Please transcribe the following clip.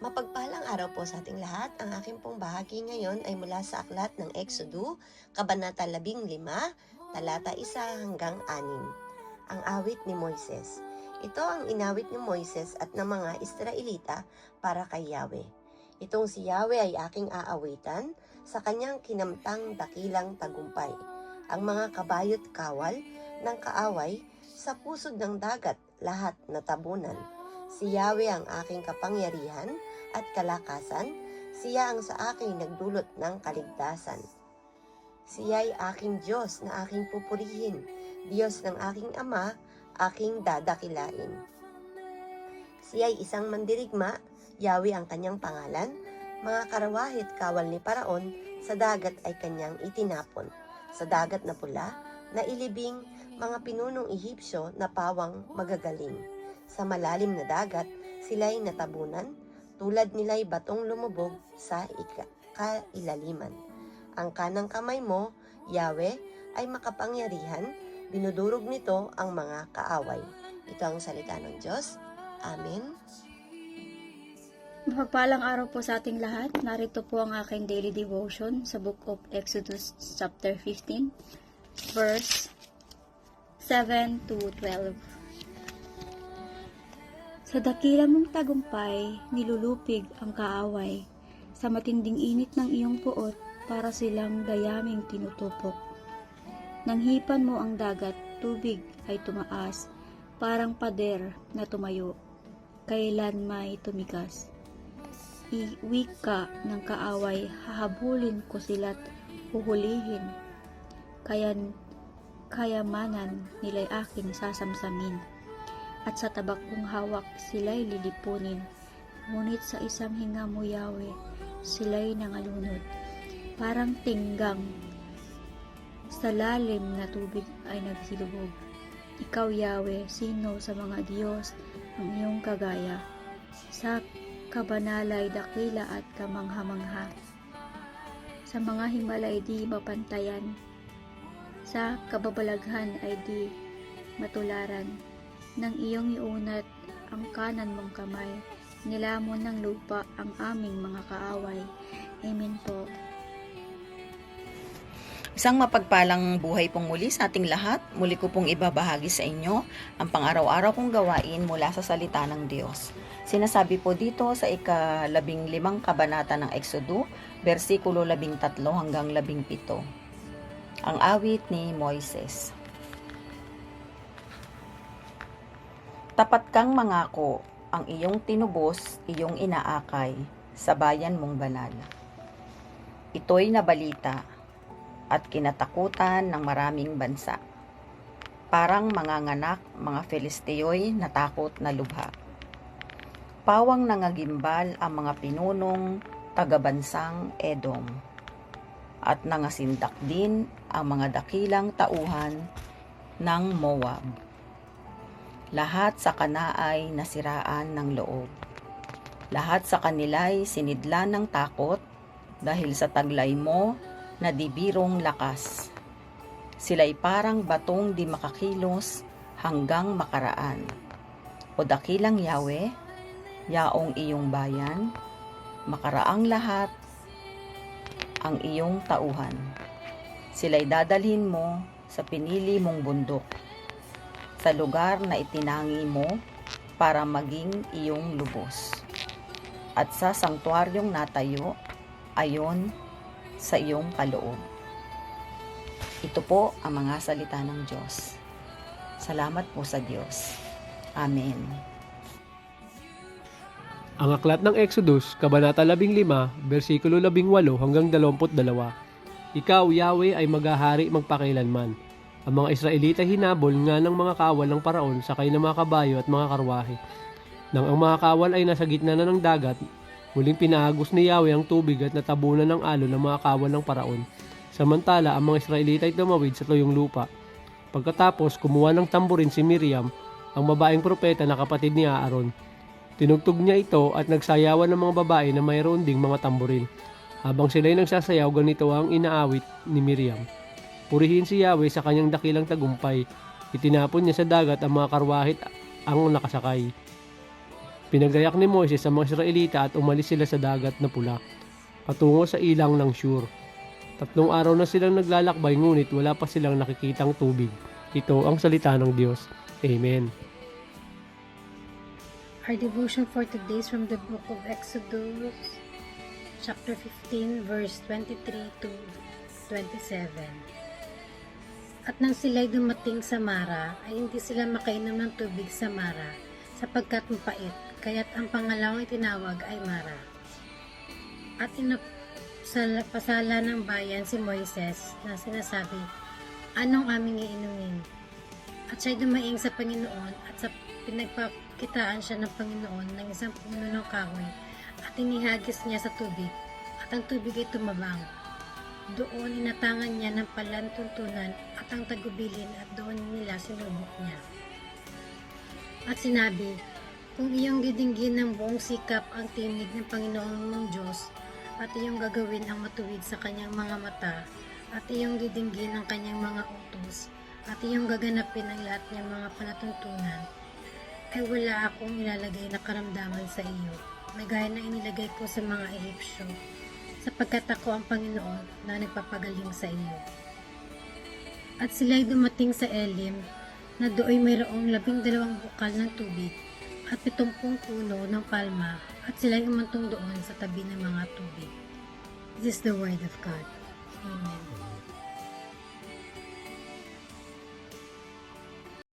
Mapagpalang araw po sa ating lahat. Ang aking pong bahagi ngayon ay mula sa aklat ng Exodo, Kabanata 15, talata 1 hanggang 6. Ang awit ni Moises. Ito ang inawit ni Moises at ng mga Israelita para kay Yahweh. Itong si Yahweh ay aking aawitan sa kanyang kinamtang dakilang tagumpay. Ang mga kabayo't kawal ng kaaway sa pusod ng dagat lahat natabunan. Si Yahweh ang aking kapangyarihan at kalakasan, siya ang sa akin nagdulot ng kaligtasan. Siya'y aking Diyos na aking pupurihin, Diyos ng aking Ama, aking dadakilain. Siya'y isang mandirigma, Yahweh ang kanyang pangalan, mga karawahit kawal ni Paraon, sa dagat ay kanyang itinapon. Sa dagat na pula, nailibing mga pinunong Ehipsyo na pawang magagaling. Sa malalim na dagat, sila'y natabunan, tulad nila'y batong lumubog sa kailaliman. Ang kanang kamay mo, Yahweh, ay makapangyarihan, dinudurog nito ang mga kaaway. Ito ang salita ng Diyos. Amen. Mapagpalang araw po sa ating lahat. Narito po ang aking daily devotion sa Book of Exodus chapter 15, verse 7 to 12. Sa dakila mong tagumpay, nilulupig ang kaaway. Sa matinding init ng iyong puot, para silang dayaming tinutupok. Nang hipan mo ang dagat, tubig ay tumaas, parang pader na tumayo, kailan may tumigas. Iwika ng kaaway, hahabulin ko sila't huhulihin. Kayamanan nila'y aking sasamsamin. At sa tabak kong hawak sila'y lilipunin. Ngunit sa isang hinga mo, Yahweh, sila'y nangalunod. Parang tinggang sa lalim na tubig ay nagsilubog. Ikaw, Yahweh, sino sa mga Diyos ang iyong kagaya? Sa kabanalay dakila at kamangha-mangha. Sa mga himala ay di mapantayan. Sa kababalaghan ay di matularan. Nang iyong iunat ang kanan mong kamay, nilamon ng lupa ang aming mga kaaway. Amen po. Isang mapagpalang buhay pong muli sa ating lahat. Muli ko pong ibabahagi sa inyo ang pang-araw-araw kong gawain mula sa salita ng Diyos. Sinasabi po dito sa ika-15 kabanata ng Exodo, versikulo 13 hanggang 17. Ang awit ni Moises. Tapat kang mangako, ang iyong tinubos, iyong inaakay, sa bayan mong banal. Ito'y nabalita at kinatakutan ng maraming bansa. Parang manganganak, mga Filisteo'y natakot na lubha. Pawang nangagimbal ang mga pinunong tagabansang Edom. At nangasindak din ang mga dakilang tauhan ng Moab. Lahat sa kanaay nasiraan ng loob. Lahat sa kanila'y sinidlan ng takot dahil sa taglay mo na di birong lakas. Sila'y parang batong di makakilos hanggang makaraan. O dakilang Yahweh, yaong iyong bayan, makaraang lahat ang iyong tauhan. Sila'y dadalhin mo sa pinili mong bundok, sa lugar na itinangi mo para maging iyong lubos, at sa sangtuaryong natayo ayon sa iyong kaloob. Ito po ang mga salita ng Diyos. Salamat po sa Diyos. Amen. Ang aklat ng Exodus, Kabanata 15, versikulo 18 hanggang 22. Ikaw, Yahweh, ay maghahari magpakailanman. Ang mga Israelita hinabol nga ng mga kawal ng Paraon sakay ng mga kabayo at mga karwahe. Nang ang mga kawal ay nasa gitna na ng dagat, muling pinaagos ni Yahweh ang tubig at natabunan ng alon ng mga kawal ng Paraon. Samantala, ang mga Israelita ay tumawid sa tuyong lupa. Pagkatapos, kumuha ng tamburin si Miriam, ang babaeng propeta na kapatid ni Aaron. Tinugtog niya ito at nagsayawan ng mga babae na mayroon ding mga tamburin. Habang sila'y nagsasayaw, ganito ang inaawit ni Miriam. Purihin si Yahweh sa kanyang dakilang tagumpay. Itinapon niya sa dagat ang mga karwahit ang nakasakay. Pinagayak ni Moises ang mga Israelita at umalis sila sa dagat na pula, patungo sa ilang ng Shur. 3 araw na silang naglalakbay ngunit wala pa silang nakikitang tubig. Ito ang salita ng Diyos. Amen. Our devotion for today is from the book of Exodus, chapter 15, verse 23 to 27. At nang sila'y dumating sa Mara, ay hindi sila makainom ng tubig sa Mara, sapagkat mapait, kaya't ang pangalawang itinawag ay Mara. At pasala ng bayan si Moises na sinasabi, anong aming iinumin? At siya'y dumaing sa Panginoon at sa pinagpakitaan siya ng Panginoon ng isang puno ng kahoy at inihagis niya sa tubig at ang tubig ay tumabang. Doon inatangan niya ng palantuntunan at ang tagubilin at doon nila sinubok niya. At sinabi, kung iyong didinggin ng buong sikap ang tinig ng Panginoon mong Diyos at iyong gagawin ang matuwid sa kanyang mga mata at iyong didinggin ang kanyang mga utos at iyong gaganapin ang lahat ng mga palatuntunan, ay wala akong ilalagay na karamdaman sa iyo, na gaya na inilagay ko sa mga Ehipsyo, sapagkat ako ang Panginoon na nagpapagaling sa iyo. At sila'y dumating sa Elim, na do'y mayroong 12 bukal ng tubig, at 70 puno ng palma, at sila'y umantong doon sa tabi ng mga tubig. This is the word of God. Amen.